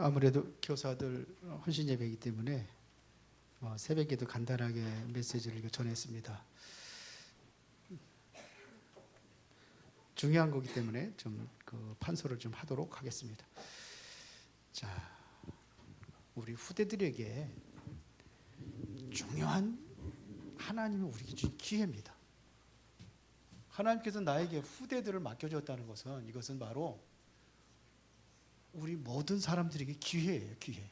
아무래도 교사들 헌신 예배이기 때문에 새벽에도 간단하게 메시지를 전했습니다. 중요한 거기 때문에 좀 그 판소를 좀 하도록 하겠습니다. 자, 우리 후대들에게 중요한 하나님이 우리에게 준 기회입니다. 하나님께서 나에게 후대들을 맡겨줬다는 것은 이것은 바로 우리 모든 사람들에게 기회예요, 기회.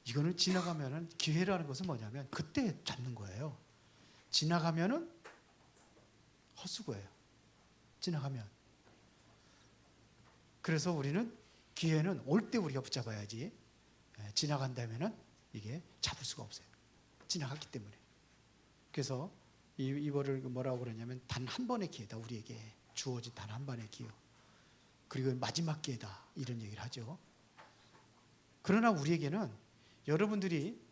이거는 지나가면은 기회라는 것은 뭐냐면 그때 잡는 거예요. 지나가면은 헛수고예요. 지나가면. 그래서 우리는 기회는 올 때 우리가 붙잡아야지. 지나간다면은 이게 잡을 수가 없어요. 지나갔기 때문에. 그래서 이거를 뭐라고 그러냐면 단 한 번의 기회다. 우리에게 주어진 단 한 번의 기회. 그리고 마지막 기회다. 이런 얘기를 하죠. 그러나 우리에게는 여러분들이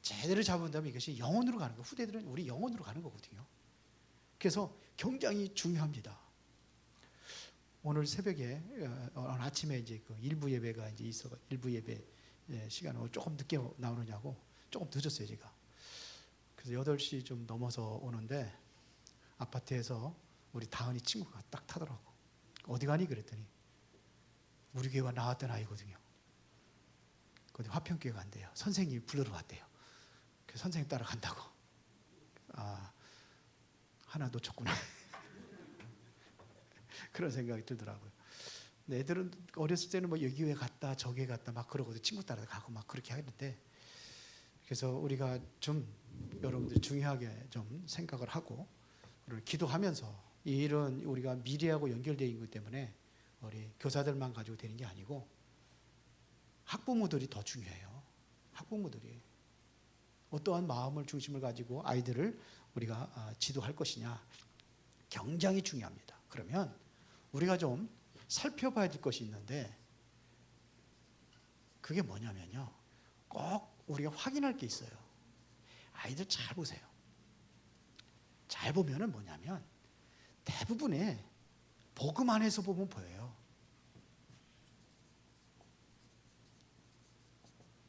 제대로 잡은다면 이것이 영혼으로 가는 거예요. 후대들은 우리 영혼으로 가는 거거든요. 그래서 굉장히 중요합니다. 오늘 새벽에 오늘 아침에 이제 그 일부 예배가 이제 있어 일부 예배 시간을 조금 늦게 나오느냐고 조금 늦었어요, 제가. 그래서 8시 좀 넘어서 오는데 아파트에서 우리 다은이 친구가 딱 타더라고. 어디 가니 그랬더니 우리 교회가 나왔던 아이거든요. 거기 화평교회 간대요. 선생님이 불러러 왔대요. 그래서 선생님 따라간다고. 아, 하나 놓쳤구나. 그런 생각이 들더라고요. 근데 애들은 어렸을 때는 뭐 여기 교회 갔다 저기 교회 갔다 막 그러거든. 친구 따라가고 막 그렇게 하는데, 그래서 우리가 좀 여러분들 중요하게 좀 생각을 하고 기도하면서 이 일은 우리가 미래하고 연결되어 있는 것 때문에 우리 교사들만 가지고 되는 게 아니고 학부모들이 더 중요해요. 학부모들이 어떠한 마음을 중심을 가지고 아이들을 우리가 지도할 것이냐 굉장히 중요합니다. 그러면 우리가 좀 살펴봐야 될 것이 있는데 그게 뭐냐면요. 꼭 우리가 확인할 게 있어요. 아이들 잘 보세요. 잘 보면은 뭐냐면 대부분의 복음 안에서 보면 보여요.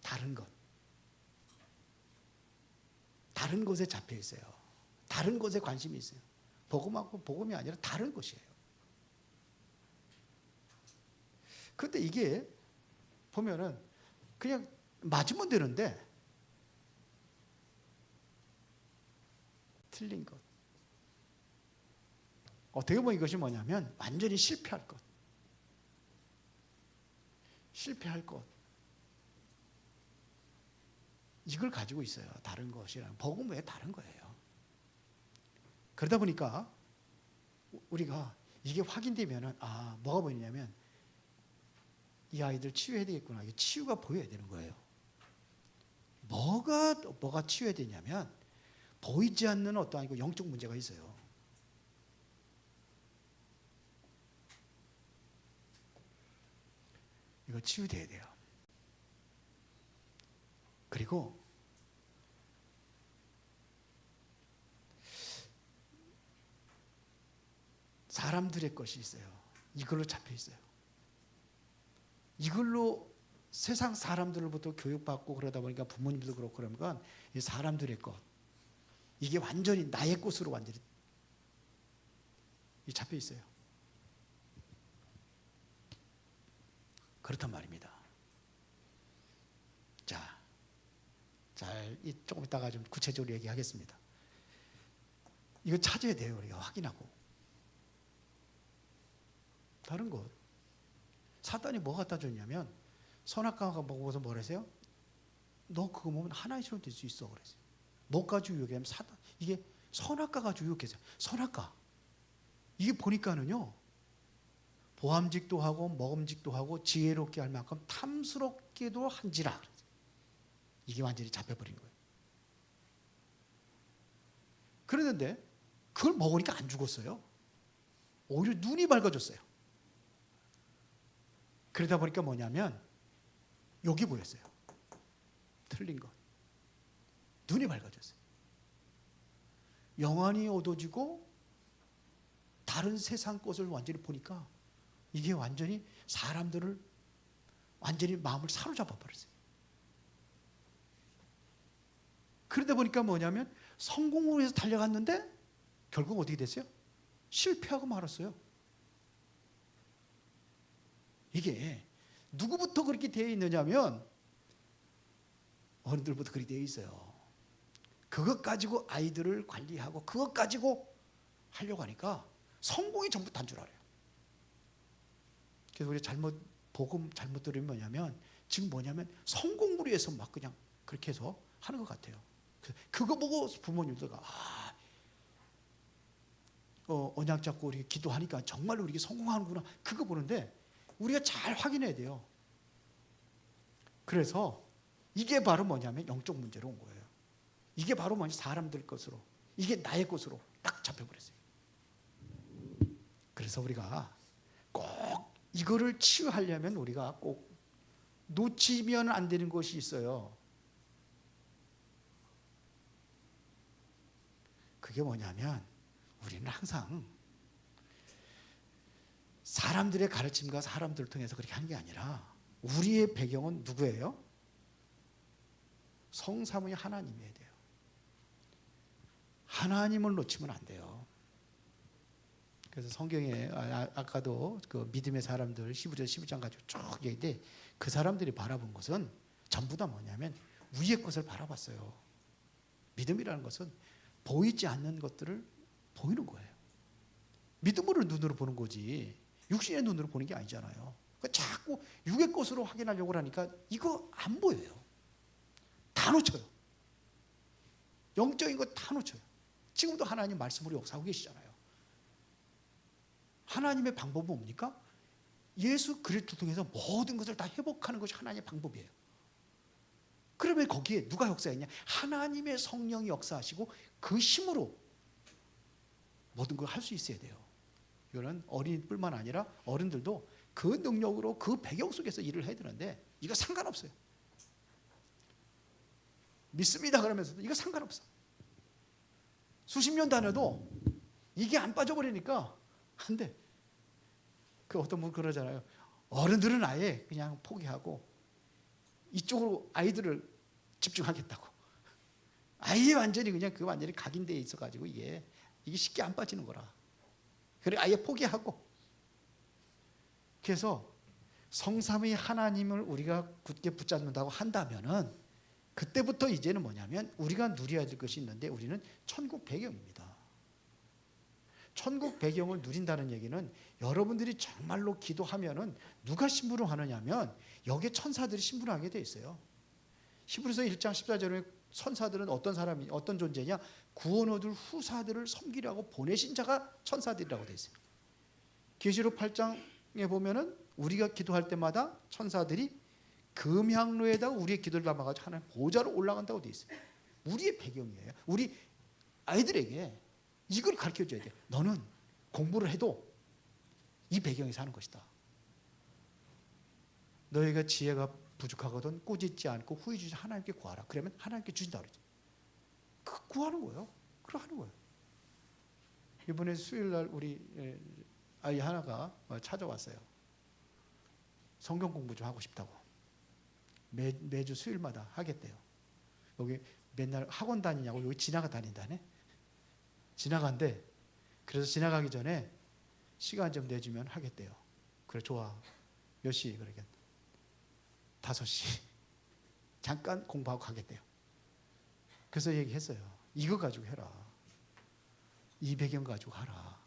다른 것. 다른 것에 잡혀 있어요. 다른 것에 관심이 있어요. 복음하고 복음이 아니라 다른 것이에요. 그런데 이게 보면은 그냥 맞으면 되는데 틀린 것. 어떻게 보면 이것이 뭐냐면 완전히 실패할 것. 실패할 것. 이걸 가지고 있어요. 다른 것이랑. 복음 외에 다른 거예요. 그러다 보니까 우리가 이게 확인되면은 뭐가 보이냐면 이 아이들 치유해야 되겠구나. 이게 치유가 보여야 되는 거예요. 뭐가 치유해야 되냐면 보이지 않는 어떠한 영적 문제가 있어요. 이거 치유돼야 돼요. 그리고 사람들의 것이 있어요. 이걸로 잡혀 있어요. 이걸로 세상 사람들로부터 교육받고 그러다 보니까 부모님도 그렇고 그러면 이 사람들의 것 이게 완전히 나의 것으로 완전히 잡혀 있어요. 그렇단 말입니다. 자, 조금 이따가 좀 구체적으로 얘기하겠습니다. 이거 찾아야 돼요. 우리가 확인하고. 다른 것. 사단이 뭐 갖다 줬냐면 선악과가 먹어서 뭐라세요? 너 그거 먹으면 하나님처럼 될 수 있어 그랬어요. 뭐가 유혹이냐면 사단. 이게 선악과가 유혹해서 선악과. 이게 보니까는요. 보암직도 하고 먹음직도 하고 지혜롭게 할 만큼 탐스럽게도 한지라. 이게 완전히 잡혀버린 거예요. 그랬는데 그걸 먹으니까 안 죽었어요. 오히려 눈이 밝아졌어요. 그러다 보니까 뭐냐면 여기 보였어요. 틀린 것. 눈이 밝아졌어요. 영안이 어두워지고 다른 세상 것을 완전히 보니까 이게 완전히 사람들을 완전히 마음을 사로잡아 버렸어요. 그러다 보니까 뭐냐면 성공을 위해서 달려갔는데 결국 어떻게 됐어요? 실패하고 말았어요. 이게 누구부터 그렇게 되어 있느냐면 어른들부터 그렇게 되어 있어요. 그것 가지고 아이들을 관리하고 그것 가지고 하려고 하니까 성공이 전부 단 줄 알아요. 그래서 우리 복음 잘못 들으면 뭐냐면 지금 뭐냐면 성공을 위해서 막 그냥 그렇게 해서 하는 것 같아요. 그거 보고 부모님들가 언약 잡고 우리 기도하니까 정말 우리 성공하는구나 그거 보는데 우리가 잘 확인해야 돼요. 그래서 이게 바로 뭐냐면 영적 문제로 온 거예요. 이게 바로 뭐냐 사람들 것으로 이게 나의 것으로 딱 잡혀버렸어요. 그래서 우리가 꼭 이거를 치유하려면 우리가 꼭 놓치면 안 되는 것이 있어요. 그게 뭐냐면 우리는 항상 사람들의 가르침과 사람들을 통해서 그렇게 하는 게 아니라 우리의 배경은 누구예요? 성삼위 하나님이어야 돼요. 하나님을 놓치면 안 돼요. 그래서 성경에 아까도 그 믿음의 사람들 11장 가지고 쭉 얘기했는데 그 사람들이 바라본 것은 전부 다 뭐냐면 위의 것을 바라봤어요. 믿음이라는 것은 보이지 않는 것들을 보이는 거예요. 믿음으로 눈으로 보는 거지 육신의 눈으로 보는 게 아니잖아요. 자꾸 육의 것으로 확인하려고 하니까 이거 안 보여요. 다 놓쳐요. 영적인 거 다 놓쳐요. 지금도 하나님 말씀으로 역사하고 계시잖아요. 하나님의 방법은 뭡니까? 예수 그리스도 통해서 모든 것을 다 회복하는 것이 하나님의 방법이에요. 그러면 거기에 누가 역사했냐? 하나님의 성령이 역사하시고 그 힘으로 모든 걸 할 수 있어야 돼요. 이거는 어린이뿐만 아니라 어른들도 그 능력으로 그 배경 속에서 일을 해야 되는데 이거 상관없어요. 믿습니다 그러면서도 이거 상관없어. 수십 년 다녀도 이게 안 빠져버리니까 안 돼. 그 어떤 분 그러잖아요. 어른들은 아예 그냥 포기하고 이쪽으로 아이들을 집중하겠다고. 아예 완전히 그냥 그 완전히 각인되어 있어가지고 이게 쉽게 안 빠지는 거라. 그래 아예 포기하고. 그래서 성삼위 하나님을 우리가 굳게 붙잡는다고 한다면은 그때부터 이제는 뭐냐면 우리가 누려야 될 것이 있는데 우리는 천국 배경입니다. 천국 배경을 누린다는 얘기는 여러분들이 정말로 기도하면은 누가 심부름 하느냐면 여기에 천사들이 심부름하게 돼 있어요. 히브리서 1장 14절에 천사들은 어떤 존재냐? 구원 얻을 후사들을 섬기려고 보내신 자가 천사들이라고 돼 있어요. 계시록 8장에 보면은 우리가 기도할 때마다 천사들이 금향로에다가 우리의 기도를 담아가지고 하나님 보좌로 올라간다고 돼 있어요. 우리의 배경이에요. 우리 아이들에게 이걸 가르쳐줘야 돼요. 너는 공부를 해도 이 배경에 사는 것이다. 너희가 지혜가 부족하거든 꾸짖지 않고 후회 주시 하나님께 구하라. 그러면 하나님께 주신다 그러죠. 그 구하는 거예요. 그러 하는 거예요. 이번에 수요일날 우리 아이 하나가 찾아왔어요. 성경 공부 좀 하고 싶다고. 매주 수요일마다 하겠대요. 여기 맨날 학원 다니냐고 여기 지나가 다닌다네. 지나간대. 그래서 지나가기 전에 시간 좀 내주면 하겠대요. 그래 좋아. 몇 시? 그러겠 5시. 잠깐 공부하고 가겠대요. 그래서 얘기했어요. 이거 가지고 해라. 이 배경 가지고 하라.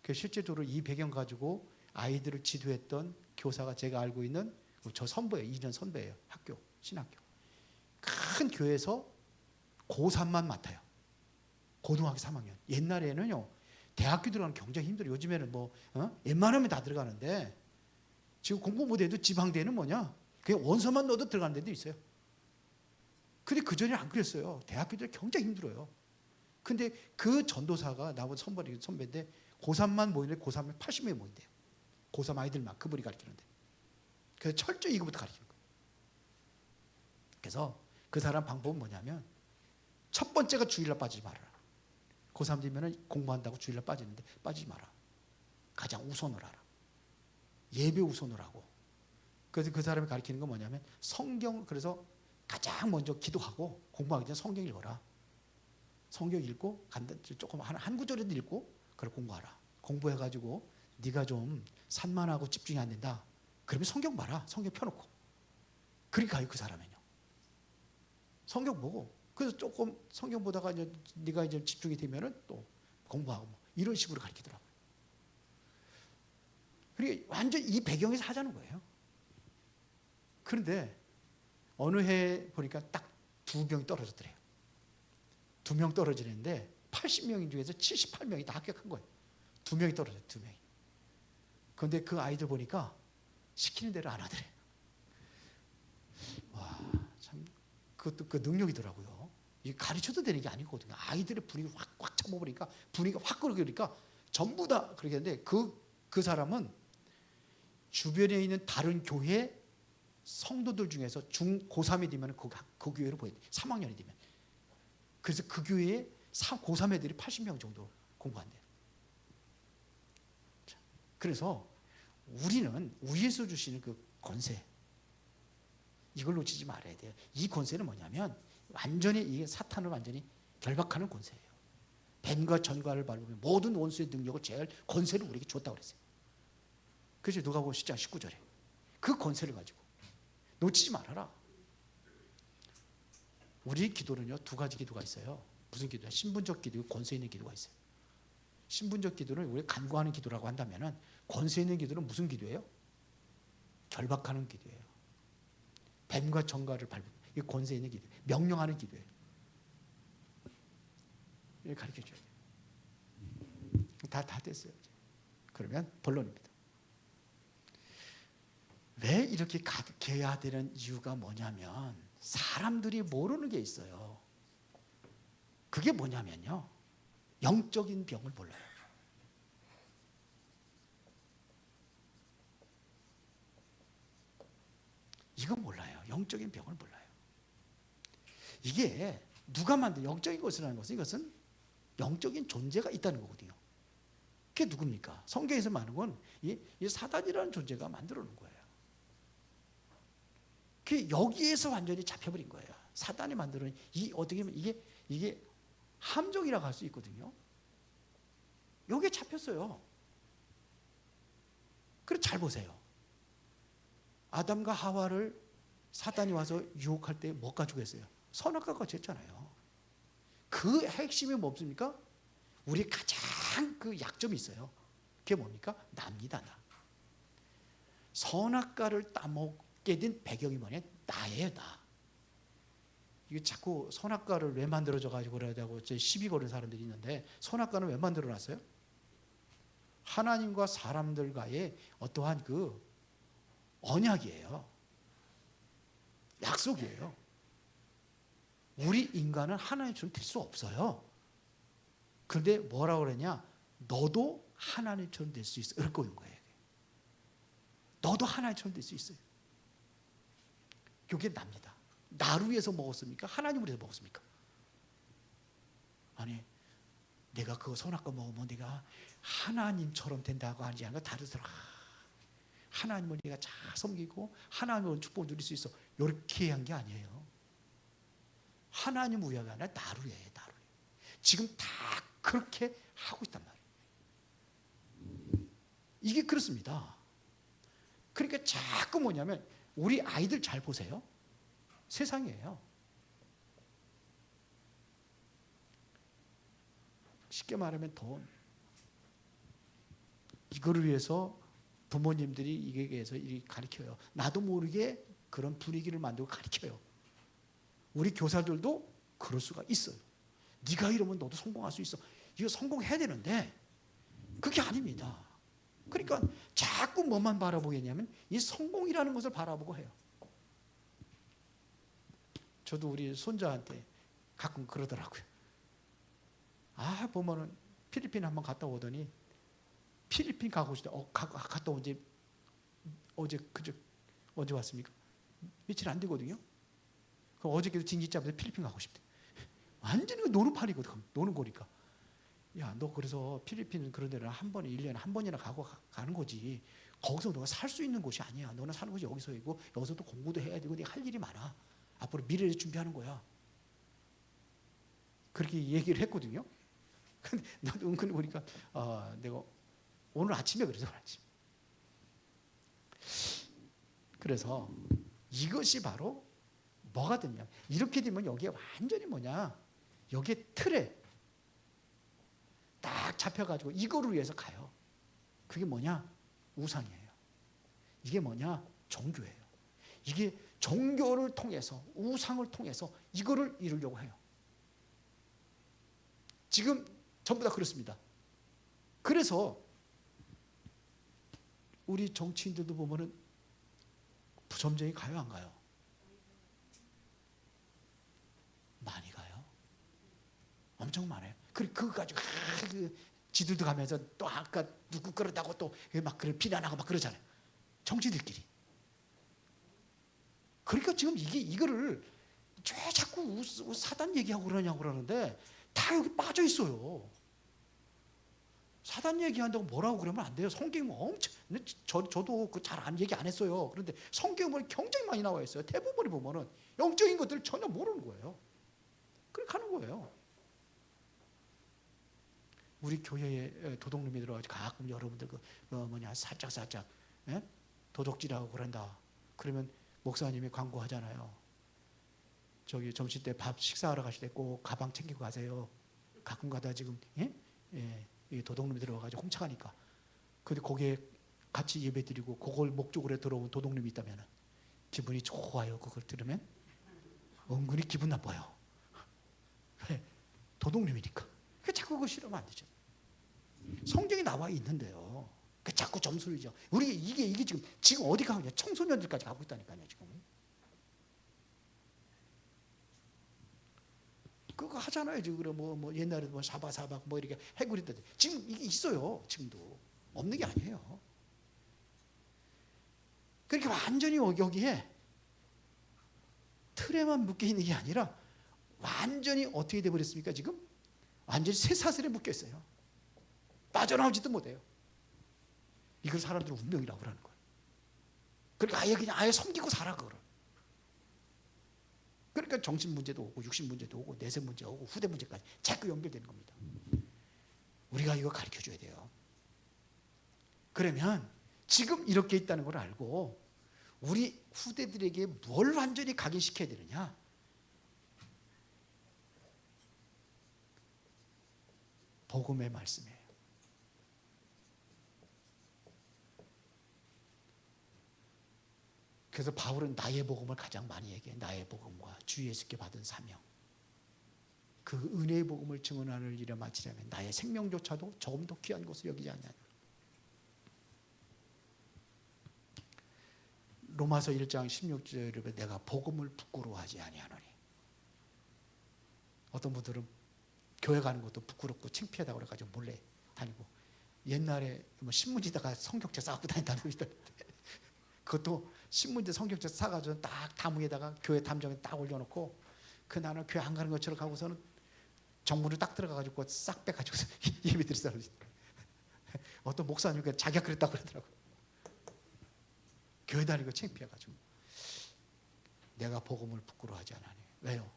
그 실제적으로 이 배경 가지고 아이들을 지도했던 교사가 제가 알고 있는 저 선배예요. 2년 선배예요. 학교, 신학교. 큰 교회에서 고3만 맡아요. 고등학교 3학년. 옛날에는요. 대학교 들어가는 굉장히 힘들어요. 요즘에는 웬만하면 다 들어가는데 지금 공부 못해도 지방대는 뭐냐? 그냥 원서만 넣어도 들어가는 데도 있어요. 근데 그전에 안 그랬어요. 대학교들 굉장히 힘들어요. 근데 그 전도사가 나보다 선배인데 고3만 모이는데 고3에 80명이 모인대요. 고3 아이들만 그분이 가르치는데. 그래서 철저히 이거부터 가르치는 거예요. 그래서 그 사람 방법은 뭐냐면 첫 번째가 주일날 빠지지 말아라. 고3 되면 공부한다고 주일날 빠지는데 빠지지 마라. 가장 우선을 하라. 예배 우선으로 하고. 그래서 그 사람이 가르치는 건 뭐냐면 성경, 그래서 가장 먼저 기도하고 공부하기 전에 성경 읽어라. 성경 읽고 조금 한 구절이라도 읽고 그걸 공부하라. 공부해가지고 네가 좀 산만하고 집중이 안 된다. 그러면 성경 봐라. 성경 펴놓고. 그리 가요 그 사람은요. 성경 보고 그래서 조금 성경 보다가 이제 네가 이제 집중이 되면은 또 공부하고 뭐 이런 식으로 가르치더라고요. 그러니까 완전 이 배경에서 하자는 거예요. 그런데 어느 해 보니까 딱 2명이 떨어졌더래요. 2명 떨어지는데 80명 중에서 78명이 다 합격한 거예요. 2명이 떨어졌어요. 2명이. 그런데 그 아이들 보니까 시키는 대로 안 하더래요. 와, 참 그것도 그 능력이더라고요. 이게 가르쳐도 되는 게 아니거든요. 아이들의 분위기 확 잡아버리니까 분위기가 확 끌어오니까 전부 다 그렇게 했는데 그 사람은 주변에 있는 다른 교회 성도들 중에서 고3이 되면 그 교회로 보여요. 3학년이 되면. 그래서 그 교회에 고3 애들이 80명 정도 공부한대요. 그래서 우리는 위에서 주시는 그 권세, 이걸 놓치지 말아야 돼요. 이 권세는 뭐냐면 완전히 이게 사탄을 완전히 결박하는 권세예요. 뱀과 전과를 밟으면 모든 원수의 능력을 제할 권세를 우리에게 줬다고 그랬어요. 그래서 누가복음 10장 19절에 그 권세를 가지고 놓치지 말아라. 우리 기도는요 2가지 기도가 있어요. 무슨 기도야? 신분적 기도, 권세 있는 기도가 있어요. 신분적 기도는 우리 간구하는 기도라고 한다면은 권세 있는 기도는 무슨 기도예요? 결박하는 기도예요. 뱀과 정갈을 밟는 이 권세 있는 기도, 명령하는 기도예요. 이걸 가르쳐 줘야 돼요. 다 됐어요. 그러면 본론입니다. 왜 이렇게 가득해야 되는 이유가 뭐냐면 사람들이 모르는 게 있어요. 그게 뭐냐면요. 영적인 병을 몰라요. 이건 몰라요. 영적인 병을 몰라요. 이게 누가 만든 영적인 것이라는 것은 이것은 영적인 존재가 있다는 거거든요. 그게 누굽니까? 성경에서 말하는 건 이 사단이라는 존재가 만들어 놓은 거예요. 그 여기에서 완전히 잡혀버린 거예요. 사단이 만드는 어떻게 보면 이게 함정이라고 할 수 있거든요. 여기에 잡혔어요. 그래 잘 보세요. 아담과 하와를 사단이 와서 유혹할 때 뭐 가지고 했어요? 선악과가 졌잖아요. 그 핵심이 뭡니까? 우리 가장 그 약점이 있어요. 그게 뭡니까? 나입니다. 나. 선악과를 따먹게 된 배경이 뭐냐? 나예요, 나. 이게 자꾸 선악과를 왜 만들어져 가지고 그러다고 시비 거는 사람들이 있는데 선악과는 왜 만들어 놨어요? 하나님과 사람들과의 어떠한 그 언약이에요. 약속이에요. 우리 인간은 하나님처럼 될 수 없어요. 그런데 뭐라고 그러냐? 너도 하나님처럼 될 수 있어. 이렇게 온 거예요. 너도 하나님처럼 될 수 있어요. 이게 납니다. 나를 위해서 먹었습니까? 하나님을 위해서 먹었습니까? 아니, 내가 그거 선악과 먹으면 내가 하나님처럼 된다고 하지 않고 다른 사람 하나님을 내가 잘 섬기고 하나님을 축복을 누릴 수 있어. 이렇게 한 게 아니에요. 하나님 위하가 아니라 나를 위해, 나를 위해. 지금 다 그렇게 하고 있단 말이에요. 이게 그렇습니다. 그러니까 자꾸 뭐냐면 우리 아이들 잘 보세요. 세상이에요. 쉽게 말하면 돈. 이거를 위해서 부모님들이 이게 위해서 가르쳐요. 나도 모르게 그런 분위기를 만들고 가르쳐요. 우리 교사들도 그럴 수가 있어요. 네가 이러면 너도 성공할 수 있어. 이거 성공해야 되는데 그게 아닙니다. 그러니까 자꾸 뭐만 바라보겠냐면 이 성공이라는 것을 바라보고 해요. 저도 우리 손자한테 가끔 그러더라고요. 보면은 필리핀 한번 갔다 오더니 필리핀 가고 싶다. 갔다 온 지 언제 왔습니까? 며칠 안 되거든요. 어저께도 징기 잡아서 필리핀 가고 싶대. 완전히 노는 팔이거든. 노는 거니까. 야, 너 그래서 필리핀 그런 데는 한 번에 1년에 한 번이나 가는 거지. 거기서 너가 살 수 있는 곳이 아니야. 너는 사는 곳이 여기서이고 여기서도 공부도 해야 되고 네가 할 일이 많아. 앞으로 미래를 준비하는 거야. 그렇게 얘기를 했거든요. 근데 나도 은근히 보니까 내가 오늘 아침에 그래서 아침. 그래서 이것이 바로 뭐가 됐냐? 이렇게 되면 여기에 완전히 뭐냐? 여기에 틀에 딱 잡혀가지고 이거를 위해서 가요. 그게 뭐냐? 우상이에요. 이게 뭐냐? 종교예요. 이게 종교를 통해서 우상을 통해서 이거를 이루려고 해요. 지금 전부 다 그렇습니다. 그래서 우리 정치인들도 보면은 부점쟁이 가요, 안 가요? 많이 가요. 엄청 많아요. 그거 가지고 지들도 가면서 또 아까 누구 그러다고 또 막 비난하고 막 그러잖아요. 정치들끼리. 그러니까 지금 이거를 왜 자꾸 사단 얘기하고 그러냐고 그러는데 다 여기 빠져 있어요. 사단 얘기한다고 뭐라고 그러면 안 돼요. 성경이 엄청, 저도 잘 얘기 안 했어요. 그런데 성경에 보면 굉장히 많이 나와 있어요. 대부분이 보면은 영적인 것들을 전혀 모르는 거예요. 그렇게 하는 거예요. 우리 교회에 도둑놈이 들어가지고 가끔 여러분들 살짝 예? 도둑질하고 그런다. 그러면 목사님이 광고하잖아요. 저기 점심 때 밥 식사하러 가실 때 꼭 가방 챙기고 가세요. 가끔 가다 지금 이 도둑놈이 들어가지고 훔쳐가니까. 근데 거기에 같이 예배드리고 그걸 목적으로 들어온 도둑놈이 있다면 기분이 좋아요. 그걸 들으면 은근히 기분 나빠요. 왜? 도둑놈이니까. 그 자꾸 그거 싫으면 안 되죠. 성경에 나와 있는데요. 그 자꾸 점수를 줘. 우리 이게 지금 어디 가고 있냐? 청소년들까지 가고 있다니까요, 지금. 그거 하잖아요. 지금 뭐 옛날에 사바사박 이렇게 해구리들 지금 이게 있어요. 지금도 없는 게 아니에요. 그러니까 완전히 여기에 틀에만 묶여 있는 게 아니라 완전히 어떻게 돼 버렸습니까? 지금 완전히 쇠사슬에 묶여 있어요. 빠져나오지도 못해요. 이걸 사람들은 운명이라고 그러는 거예요. 그러니까 그냥 아예 섬기고 살아 그걸. 그러니까 정신 문제도 오고 육신 문제도 오고 내세 문제 오고 후대 문제까지 자꾸 연결되는 겁니다. 우리가 이거 가르쳐 줘야 돼요. 그러면 지금 이렇게 있다는 걸 알고 우리 후대들에게 뭘 완전히 각인시켜야 되느냐? 복음의 말씀이에요. 그래서 바울은 나의 복음을 가장 많이 얘기해. 나의 복음과 주 예수께 받은 사명. 그 은혜의 복음을 증언하는 일에 마치려면 나의 생명조차도 조금 더 귀한 것을 여기지 않냐. 로마서 1장 16절에 내가 복음을 부끄러워하지 아니하노니. 어떤 분들은 교회 가는 것도 부끄럽고 창피하다고 그래가지고 몰래 다니고 옛날에 신문지다가 성경책 싸고 다닌다는 거 있던데 그것도 신문지 성경책 사가지고 딱 다무에다가 교회 담장에 딱 올려놓고 그 나는 교회 안 가는 것처럼 가고서는 정문을 딱 들어가가지고 싹 빼가지고 예배 드릴 사람이 어떤 목사님이 자기가 그랬다고 그러더라고요. 교회 다니고 창피해가지고 내가 복음을 부끄러워하지 않으니. 왜요?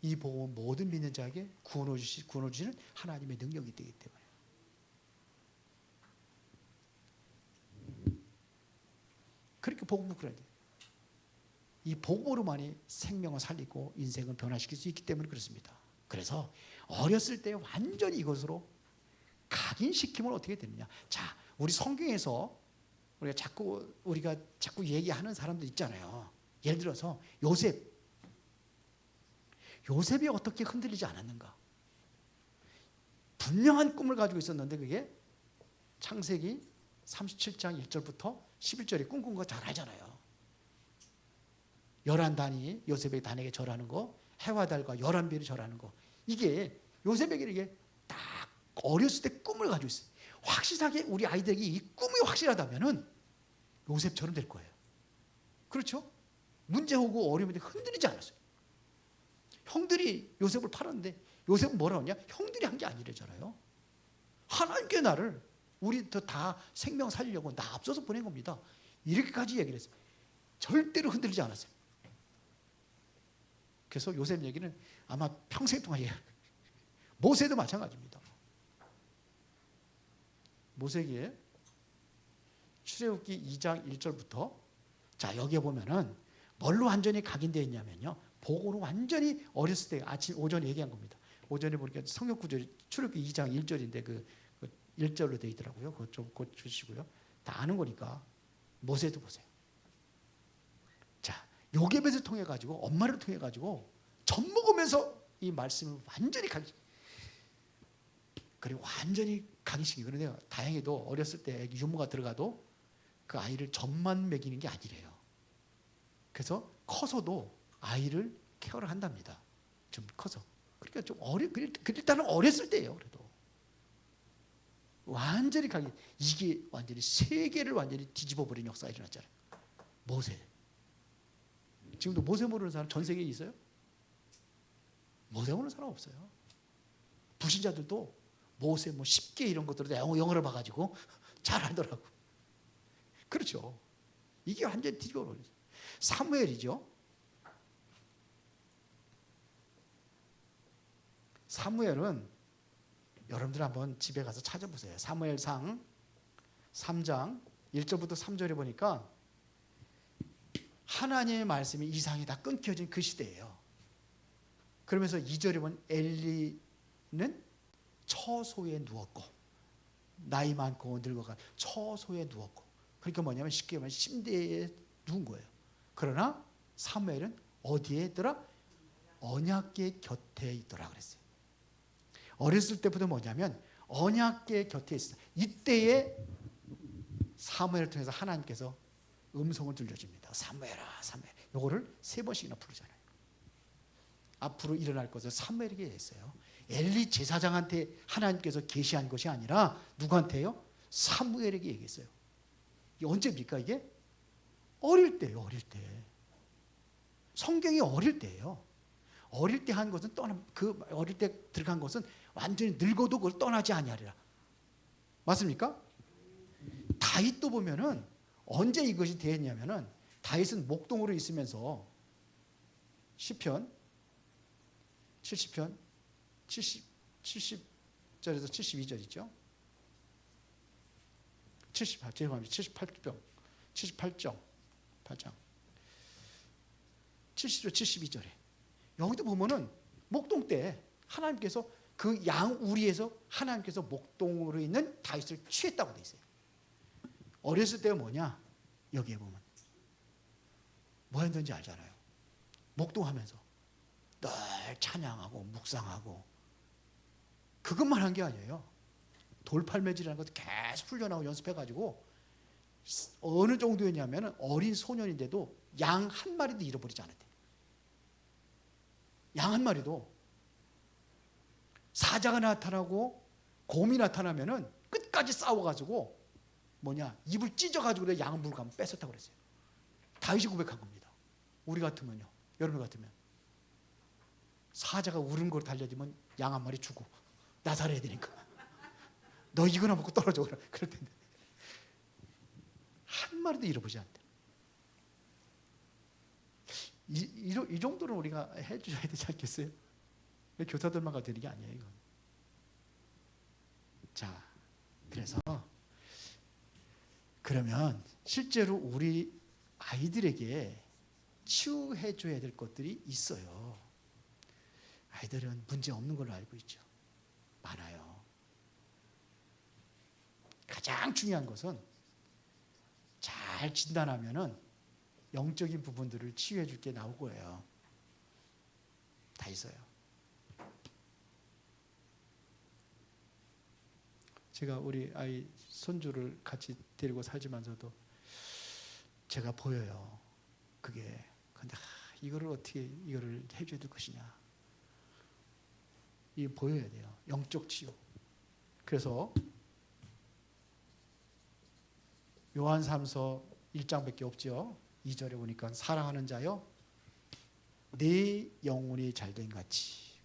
이 복음은 모든 믿는 자에게 구원을 주시는 하나님의 능력이 되기 때문에. 그렇게 복음을 그래야 돼요. 이 복음으로만이 생명을 살리고 인생을 변화시킬 수 있기 때문에 그렇습니다. 그래서 어렸을 때 완전히 이것으로 각인시키면 어떻게 되느냐. 자, 우리 성경에서 우리가 자꾸 얘기하는 사람들 있잖아요. 예를 들어서 요셉이 어떻게 흔들리지 않았는가? 분명한 꿈을 가지고 있었는데 그게 창세기 37장 1절부터 11절에 꿈꾼 거 잘 알잖아요. 11단이 요셉의 단에게 절하는 거, 해와 달과 11별이 절하는 거. 이게 요셉에게 이게 딱 어렸을 때 꿈을 가지고 있어요. 확실하게 우리 아이들에게 이 꿈이 확실하다면은 요셉처럼 될 거예요. 그렇죠? 문제 오고 어려움에 흔들리지 않았어요. 형들이 요셉을 팔았는데 요셉은 뭐라 하냐? 형들이 한 게 아니래잖아요. 하나님께 나를 우리 다 생명 살리려고 나 앞서서 보낸 겁니다. 이렇게까지 얘기를 했어요. 절대로 흔들리지 않았어요. 그래서 요셉 얘기는 아마 평생 동안 얘기해요. 모세도 마찬가지입니다. 모세기에 출애굽기 2장 1절부터 자 여기에 보면은 뭘로 완전히 각인되어 있냐면요. 복으로 완전히 어렸을 때 아침 오전에 얘기한 겁니다. 오전에 보니까 성역 구절이 출애굽기 2장 1절인데 그 1절로 되어 있더라고요. 그거 좀 고쳐주시고요. 다 아는 거니까 모세도 보세요. 자 요셉을 통해 가지고 엄마를 통해 가지고 젖 먹으면서 이 말씀을 완전히 각인. 그리고 완전히 강의식이 그런데요. 다행히도 어렸을 때 유모가 들어가도 그 아이를 젖만 먹이는 게 아니래요. 그래서 커서도 아이를 케어를 한답니다. 좀 커서. 그러니까 좀 일단은 어렸을 때예요. 그래도 완전히 강의. 이게 완전히 세계를 완전히 뒤집어 버린 역사가 일어났잖아요. 모세. 지금도 모세 모르는 사람 전 세계에 있어요? 모세 모르는 사람 없어요. 불신자들도 모세 뭐 10개 이런 것들을 영어를 봐가지고 잘 알더라고. 그렇죠. 이게 완전히 뒤집어 버렸어요. 사무엘이죠. 사무엘은 여러분들 한번 집에 가서 찾아보세요. 사무엘상 3장 1절부터 3절에 보니까 하나님의 말씀이 이상이 다 끊겨진 그 시대예요. 그러면서 2절에 보면 엘리는 처소에 누웠고 나이 많고 늙어가 처소에 누웠고 그러니까 뭐냐면 쉽게 말하면 침대에 누운 거예요. 그러나 사무엘은 어디에 있더라? 언약궤 곁에 있더라 그랬어요. 어렸을 때부터 뭐냐면 언약궤 곁에 있어요. 이때에 사무엘을 통해서 하나님께서 음성을 들려줍니다. 사무엘아 사무엘. 요거를 3번씩이나 부르잖아요. 앞으로 일어날 것을 사무엘에게 했어요. 엘리 제사장한테 하나님께서 계시한 것이 아니라 누구한테요? 사무엘에게 얘기했어요. 이게 언제입니까 이게? 어릴 때예요. 어릴 때. 성경이 어릴 때예요. 어릴 때 한 것은 그 어릴 때 들어간 것은 완전히 늙어도 그걸 떠나지 아니하리라. 맞습니까? 다윗도 보면은 언제 이것이 되었냐면은 다윗은 목동으로 있으면서 시편 70편 70절에서 72절이죠. 78장 8장 70절 72절에 여기도 보면은 목동 때 하나님께서 그 양 우리에서 하나님께서 목동으로 있는 다윗을 취했다고 돼 있어요. 어렸을 때가 뭐냐? 여기에 보면 뭐 했는지 알잖아요. 목동하면서 늘 찬양하고 묵상하고 그것만 한 게 아니에요. 돌팔매질이라는 것도 계속 훈련하고 연습해가지고 어느 정도였냐면 어린 소년인데도 양 한 마리도 잃어버리지 않았대. 양 한 마리도 사자가 나타나고 곰이 나타나면은 끝까지 싸워가지고 입을 찢어가지고 양 물감 뺏었다고 그랬어요. 다윗이 고백한 겁니다. 우리 같으면요, 여러분 같으면 사자가 우는 걸 달려들면 양 한 마리 주고 나 살아야 되니까 너 이거나 먹고 떨어져 그럴 텐데 한 마리도 잃어보지 않대. 이 정도는 우리가 해줘야 되지 않겠어요? 교사들만 가도 되는 게 아니에요 이건. 자, 그래서 그러면 실제로 우리 아이들에게 치유해줘야 될 것들이 있어요. 아이들은 문제 없는 걸로 알고 있죠. 많아요. 가장 중요한 것은 잘 진단하면은 영적인 부분들을 치유해 줄 게 나올 거예요. 다 있어요. 제가 우리 아이 손주를 같이 데리고 살지만서도 제가 보여요. 그게. 근데 이거를 어떻게 이거를 해줘야 될 것이냐. 이게 보여야 돼요. 영적 치유. 그래서 요한삼서 1장밖에 없죠. 2절에 보니까 사랑하는 자여 내 영혼이 잘된 같이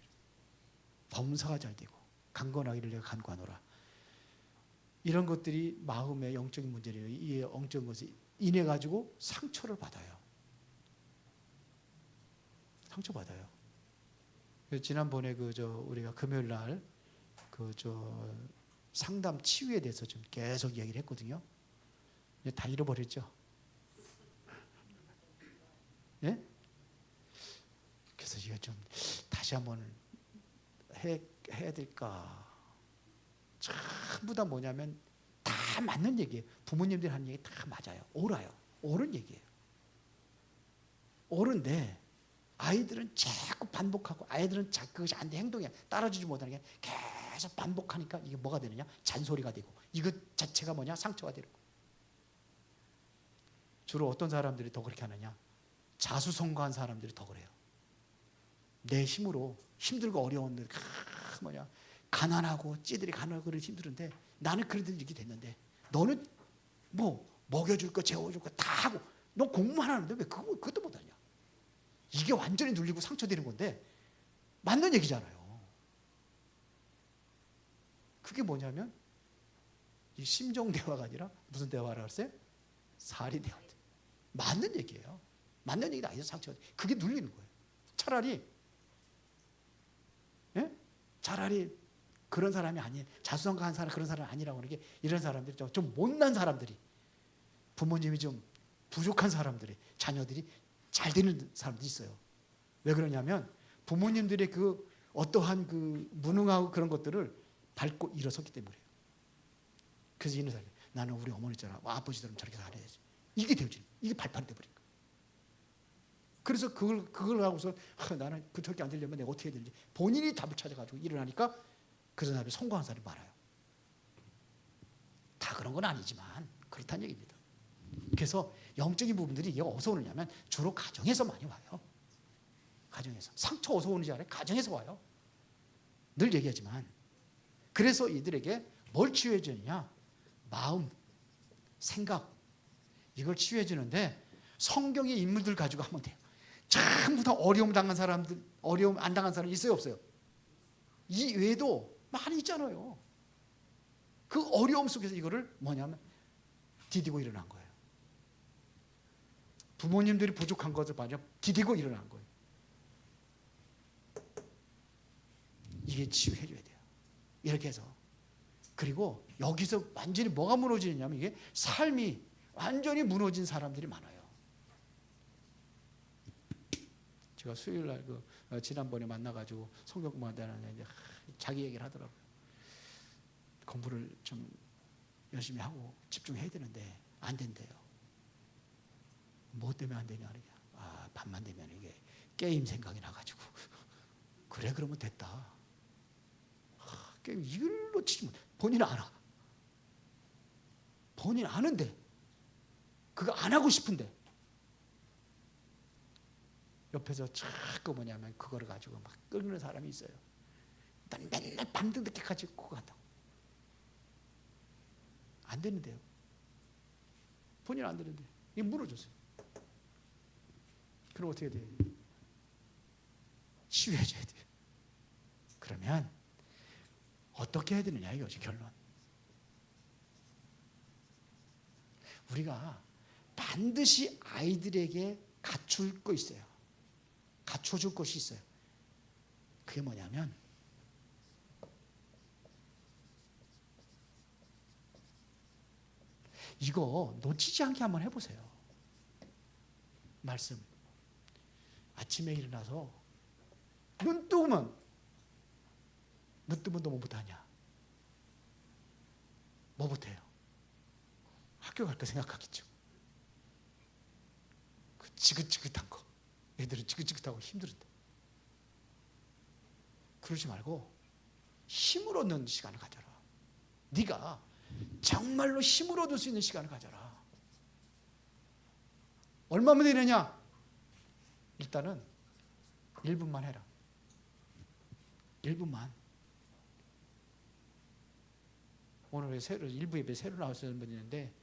범사가 잘 되고 강건하기를 내가 간구하노라. 이런 것들이 마음의 영적인 문제래요. 이 영적인 것이 인해 가지고 상처를 받아요. 상처받아요. 지난번에 우리가 금요일 날 상담 치유에 대해서 좀 계속 이야기를 했거든요. 다 잃어버렸죠. 예? 그래서 이거 좀 다시 한번 해야 될까? 전부 다 뭐냐면 다 맞는 얘기예요. 부모님들이 하는 얘기 다 맞아요. 옳아요. 옳은 얘기예요. 옳은데 아이들은 자꾸 반복하고 아이들은 자꾸 그것이 안 돼 행동이 따라주지 못하는 게 계속 반복하니까 이게 뭐가 되느냐? 잔소리가 되고 이것 자체가 뭐냐? 상처가 되는 거예요. 주로 어떤 사람들이 더 그렇게 하느냐? 자수성가한 사람들이 더 그래요. 내 힘으로 힘들고 어려운데 가난하고 찌들이 가난하고 그래 힘들은데 나는 그래도 이렇게 됐는데 너는 뭐 먹여줄 거 재워줄 거 다 하고 너 공부만 하는데 왜 그것도 못하냐? 이게 완전히 눌리고 상처되는 건데 맞는 얘기잖아요. 그게 뭐냐면 이 심정 대화가 아니라 무슨 대화라고 했어요? 사리 대화. 맞는 얘기예요. 맞는 얘기도 아니죠. 상처가. 그게 눌리는 거예요. 차라리 그런 사람이 아닌 자수성가한 사람 그런 사람이 아니라고 하는 게 이런 사람들이 좀 못난 사람들이 부모님이 좀 부족한 사람들이 자녀들이 잘 되는 사람들이 있어요. 왜 그러냐면 부모님들의 어떠한 무능하고 그런 것들을 밟고 일어섰기 때문에. 그래서 이런 사람이 나는 우리 어머니처럼 아버지처럼 저렇게 살아야지. 이게 되어지는 이게 발판이 돼버린 거예요. 그래서 그걸 하고서 나는 저렇게 안 되려면 내가 어떻게 해야 되는지 본인이 답을 찾아가지고 일어나니까 그런 사람이 성공한 사람이 많아요. 다 그런 건 아니지만 그렇다는 얘기입니다. 그래서 영적인 부분들이 어디서 오느냐면 주로 가정에서 많이 와요. 가정에서. 상처 어디서 오는지 알아요? 가정에서 와요. 늘 얘기하지만. 그래서 이들에게 뭘 치유해 주느냐? 마음, 생각 이걸 치유해 주는데 성경의 인물들 가지고 하면 돼요. 전부 다 어려움 당한 사람들, 어려움 안 당한 사람 있어요, 없어요? 이 외에도 많이 있잖아요. 그 어려움 속에서 이거를 뭐냐면 디디고 일어난 거예요. 부모님들이 부족한 것을 봐서 디디고 일어난 거예요. 이게 치유해줘야 돼요. 이렇게 해서. 그리고 여기서 완전히 뭐가 무너지느냐면 이게 삶이 완전히 무너진 사람들이 많아요. 제가 수요일 날 지난번에 만나가지고 성경 공부한다는 자기 얘기를 하더라고요. 공부를 좀 열심히 하고 집중해야 되는데 안 된대요. 뭐 때문에 안 되냐? 밤만 되면 이게 게임 생각이 나가지고 그래 그러면 됐다. 게임 이걸로 치지 못. 본인 알아. 본인 아는데 그거 안 하고 싶은데 옆에서 자꾸 뭐냐면 그거를 가지고 막 끌는 사람이 있어요. 난 맨날 밤늦게까지 그거 한다고. 안 되는데요. 본인 안 되는데 이게 무너졌어요. 그럼 어떻게 돼요? 치유해줘야 돼요. 그러면 어떻게 해야 되느냐 이거지 결론. 우리가 반드시 아이들에게 갖출 거 있어요. 갖춰줄 것이 있어요. 그게 뭐냐면 이거 놓치지 않게 한번 해보세요. 말씀. 아침에 일어나서 눈 뜨면 너 뭐부터 하냐? 뭐부터 해요? 학교 갈까 생각하겠죠. 그 지긋지긋한 거. 애들은 지긋지긋하고 힘들은데. 그러지 말고 힘을 얻는 시간을 가져라. 네가 정말로 힘을 얻을 수 있는 시간을 가져라. 얼마면 되느냐? 일단은 1분만 해라. 1분만. 오늘 일부 예배 새로 나오시는 분이 있는데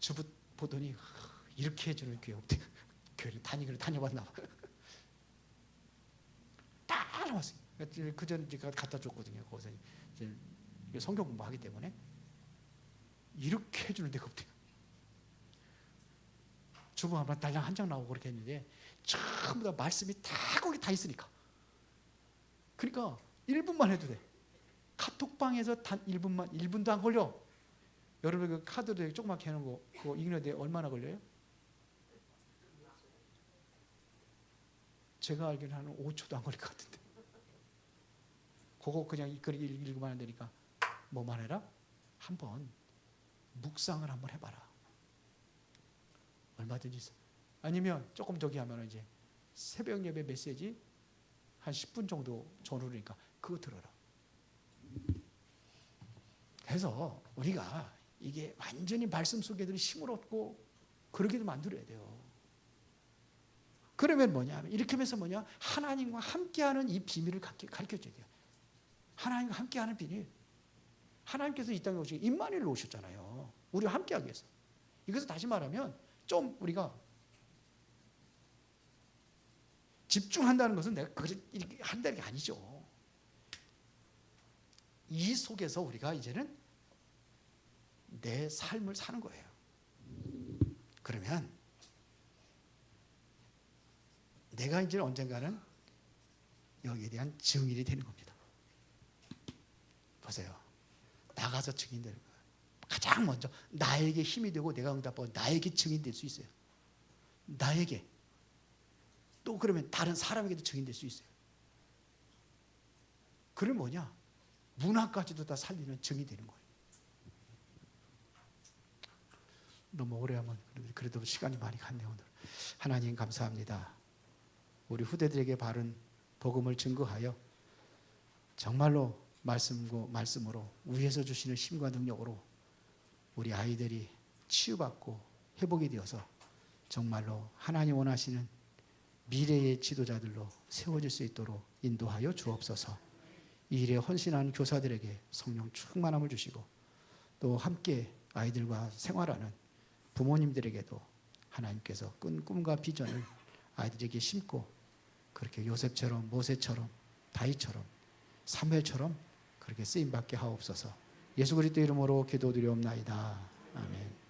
저분 보더니 이렇게 해주는 교회 없대. 교회를 다녀봤나 봐. 딱 나왔어요. 그 전에 제가 갖다 줬거든요. 거기서 이제 성경 공부하기 때문에 이렇게 해주는 데가 없대요. 주보 한번 달랑 한 장 나오고 그렇게 했는데 전부 다 말씀이 다 거기 다 있으니까. 그러니까 1분만 해도 돼. 카톡방에서 단 1분도 안 걸려. 여러분 그 카드도 조그맣게 해놓은 거 그거 읽는데 얼마나 걸려요? 제가 알기로는 한 5초도 안 걸릴 것 같은데. 그거 그냥 읽으면 안 되니까 뭐만 해라? 한번 묵상을 한번 해봐라. 얼마든지 있어. 아니면 조금 저기 하면 이제 새벽 예배 메시지 한 10분 정도 전후니까 그거 들어라. 그래서 우리가 이게 완전히 말씀 속에 들 힘을 얻고 그러게도 만들어야 돼요. 그러면 뭐냐 하면 이렇게 하면서 뭐냐 하나님과 함께하는 이 비밀을 가르쳐줘야 돼요. 하나님과 함께하는 비밀. 하나님께서 이 땅에 오시기 임마누엘로 오셨잖아요. 우리와 함께하기 위해서. 이것을 다시 말하면 좀 우리가 집중한다는 것은 내가 이렇게 한다는 게 아니죠. 이 속에서 우리가 이제는 내 삶을 사는 거예요. 그러면 내가 이제 언젠가는 여기에 대한 증인이 되는 겁니다. 보세요. 나가서 증인되는 거예요. 가장 먼저 나에게 힘이 되고 내가 응답하고 나에게 증인될 수 있어요. 나에게. 또 그러면 다른 사람에게도 증인될 수 있어요. 그럼 뭐냐? 문화까지도 다 살리는 증이 되는 거예요. 너무 오래 하면 그래도 시간이 많이 갔네요. 오늘. 하나님 감사합니다. 우리 후대들에게 바른 복음을 증거하여 정말로 말씀으로 위에서 주시는 힘과 능력으로 우리 아이들이 치유받고 회복이 되어서 정말로 하나님 원하시는 미래의 지도자들로 세워질 수 있도록 인도하여 주옵소서. 이 일에 헌신한 교사들에게 성령 충만함을 주시고 또 함께 아이들과 생활하는 부모님들에게도 하나님께서 끈 꿈과 비전을 아이들에게 심고 그렇게 요셉처럼 모세처럼 다윗처럼 사무엘처럼 그렇게 쓰임받게 하옵소서. 예수 그리스도 이름으로 기도드리옵나이다. 아멘.